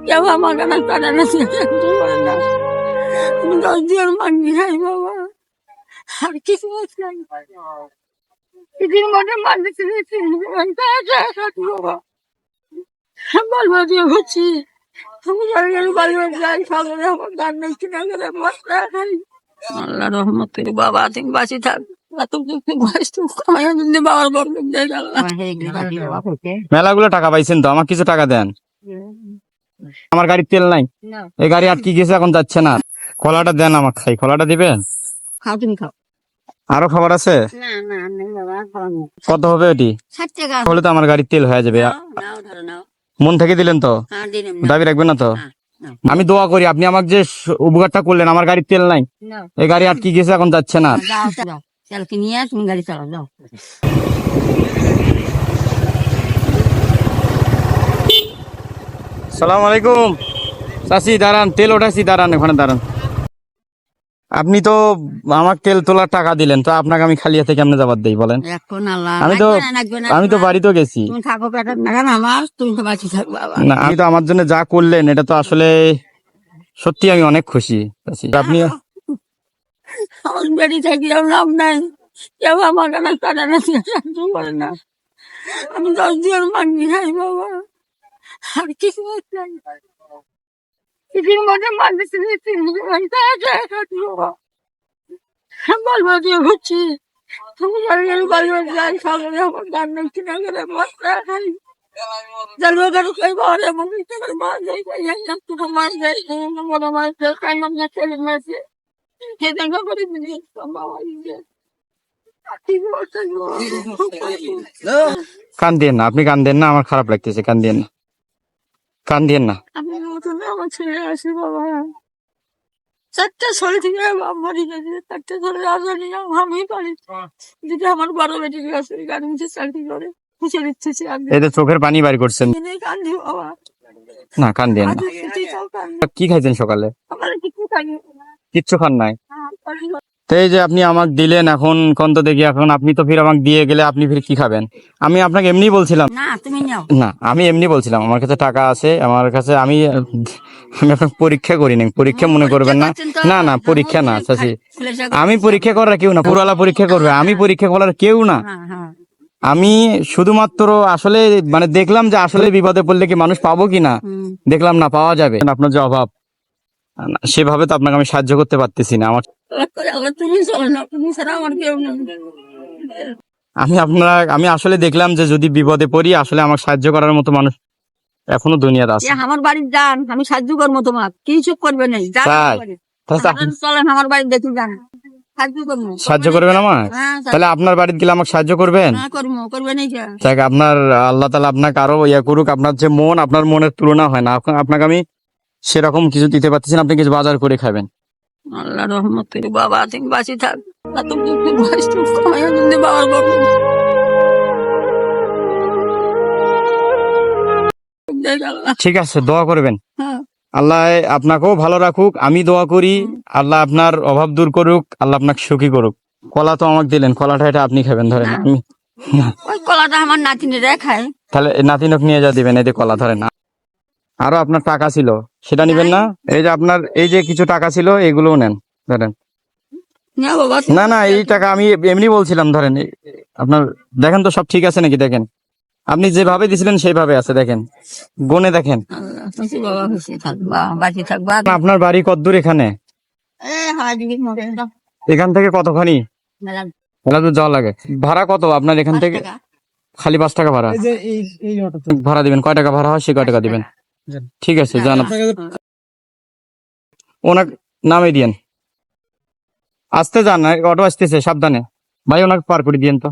কেউ আমাকে না করে না, করে না। আমি 10 দিনের মাগি খাই বাবা, আর কিছু নাই। এদিন মনে মাগি ছেড়েছি বাবা, বলবো দিয়ে হচ্ছি। আমি জানি বাড়ি যাই, সকালে আমার গান নেই কিনা করে মশলা খাই। আল্লাহ রহমত করে বাবা তুমি বাঁচি থাক। মেলাগুলো টাকা পাইছেন তো, আমার কিছু টাকা দেন। আমার গাড়ির তেল নাই, এই গাড়ি আটকে গেছে, এখন যাচ্ছে না। কলাটা দেন আমাকে, খাই। কলাটা দিবেন? খাও তুমি খাও। আরো খাবার আছে? কত হবে এটি? 60 টাকা হলে তো আমার গাড়ির তেল হয়ে যাবে। মন থেকে দিলেন তো, দাবি রাখবেন না তো? আমি দোয়া করি আপনি আমাকে যে উপকারটা করলেন, আমার গাড়ির তেল নাই, এই গাড়ি আটকে গেছে, এখন যাচ্ছে না। চালকে নিয়ে তুমি গাড়ি চালাও, যাও। সালাম আলাইকুম চাচি, দাঁড়ান, তেল ওঠাইছি, দাঁড়ান, ওখানে দাঁড়ান। আপনি তো আমার তেল তোলার টাকা দিলেন, তো আপনাকে আমি খালি হাতে কেমনে জবাব দেই বলেন? আমি তো বাড়িতেও গেছি। তুমি থাকো পেটের লাগান আমার, তুমি তো বাঁচি থাকো বাবা। না, আমি তো আমার জন্য যা করলেন এটা তো আসলে সত্যি আমি অনেক খুশি চাচি। আপনি আমার বেড়ি থাকলেও লাভ নাই, কেউ আমাকে না করে না, সাহায্য করে না। আমি 10 দিনের মাগি খাই বাবা, আর কিছু নাই। এদিন মনে মাগি ছেড়েছি বাবা, বলবো দিয়ে হচ্ছি। আমি জানি বাড়ি যাই, সকালে আমার গান নেই কিনা করে মশলা খাই। জলবা গাড়ি খাই বাবা, এমন মাছ যাই মাছ যাই, বড় মাছ যাই, খাই না ছেলে মাছে খেয়ে দেখা করে দিয়ে বাবা। কান দিয়েন না, আপনি কান দেন না, আমার খারাপ লাগতেছে, কান দিয়েন না, কান দিয়েন না। আমি মতন আমার ছেলে আসি বাবা, 4টা ছেলে থেকে মরে গেছে, 4টা ছেলে আসেনি, আমি পারি যদি আমার বড় বেটি আছে গাড়ি নিচে চাকরি করে খুশি দিচ্ছে। এই তো চোখের পানি বাড়ি করছেন। কান্দি বাবা, না কান দিয়েন না। কি খাইছেন সকালে? আমার কিছু খাই, কিচ্ছু খান নাই? তো এই যে আপনি আমাকে দিলেন, এখন কোন তো দেখি, এখন আপনি তো ফির আমাকে দিয়ে গেলে আপনি ফির কি খাবেন? আমি আপনাকে এমনি বলছিলাম না, তুমি নাও না, আমি এমনি বলছিলাম আমার কাছে টাকা আছে, আমার কাছে আমি আপনাকে পরীক্ষা করি নাই, পরীক্ষা মনে করবেন না। না না, পরীক্ষা না চাচি, আমি পরীক্ষা করার কেউ না, পুরালা পরীক্ষা করবে, আমি পরীক্ষা করার কেউ না। আমি শুধুমাত্র আসলে মানে দেখলাম যে আসলে বিপদে পড়লে কি মানুষ পাবো কিনা, দেখলাম না পাওয়া যাবে। আপনার যে অভাব, সেভাবে তো আপনাকে আমি সাহায্য করতে পারতেছি না। আমার আমি আসলে দেখলাম যে যদি বিপদে পড়ি আসলে আমাকে সাহায্য করার মতো মানুষ এখনো দুনিয়াতে আছে। আমার বাড়ির যান, আমি সাহায্য করবো তোমার, কিছু করবে না। চলেন আমার বাড়ি দেখি যান, সাহায্য করবেন আমার। তাহলে আপনার বাড়িতে গেলে আমাকে সাহায্য করবেন? আপনার আল্লাহ তাআলা আপনাকে আরো ইয়া করুক। আপনার যে মন, আপনার মনের তুলনা হয় না। আপনাকে আমি সেরকম কিছু দিতে পারতেছি না, আপনি কিছু বাজার করে খাবেন। আল্লাহ রহমত করে বাবা তুমি বাঁচি থাক। ঠিক আছে, দোয়া করবেন। আল্লাহ আপনাকেও ভালো রাখুক, আমি দোয়া করি আল্লাহ আপনার অভাব দূর করুক, আল্লাহ আপনাকে সুখী করুক। কলা তো আমাকে দিলেন, কলাটা এটা আপনি খাবেন, ধরেন। আমি ওই কলাটা আমার নাতিনিরা খায়, তাহলে নাতিনক নিয়ে যা দিবেন, এই যে কলা ধরেন। আরো আপনার টাকা ছিল, সেটা নিবেন না? এই যে আপনার এই যে কিছু টাকা ছিল, এগুলোও নেন, ধরেন। না না, এই টাকা আমি এমনি বলছিলাম, ধরেন। আপনার দেখেন তো সব ঠিক আছে নাকি, দেখেন। আপনি যেভাবে দিছিলেন সেইভাবে আছে, দেখেন, গনে দেখেন। আপনার বাড়ি কতদূর এখানে? এখান থেকে কতখানি মেলা দূর যাওয়া লাগে? ভাড়া কত আপনার এখান থেকে? খালি 5 টাকা ভাড়া? ভাড়া দিবেন, কয় টাকা ভাড়া হয় সে কয় টাকা দিবেন? ঠিক আছে, যান। ওনাকে নামে দিয়েন, আসতে যান, অটো আসতেছে, সাবধানে। ভাই ওনাকে পার করে দিয়েন তো।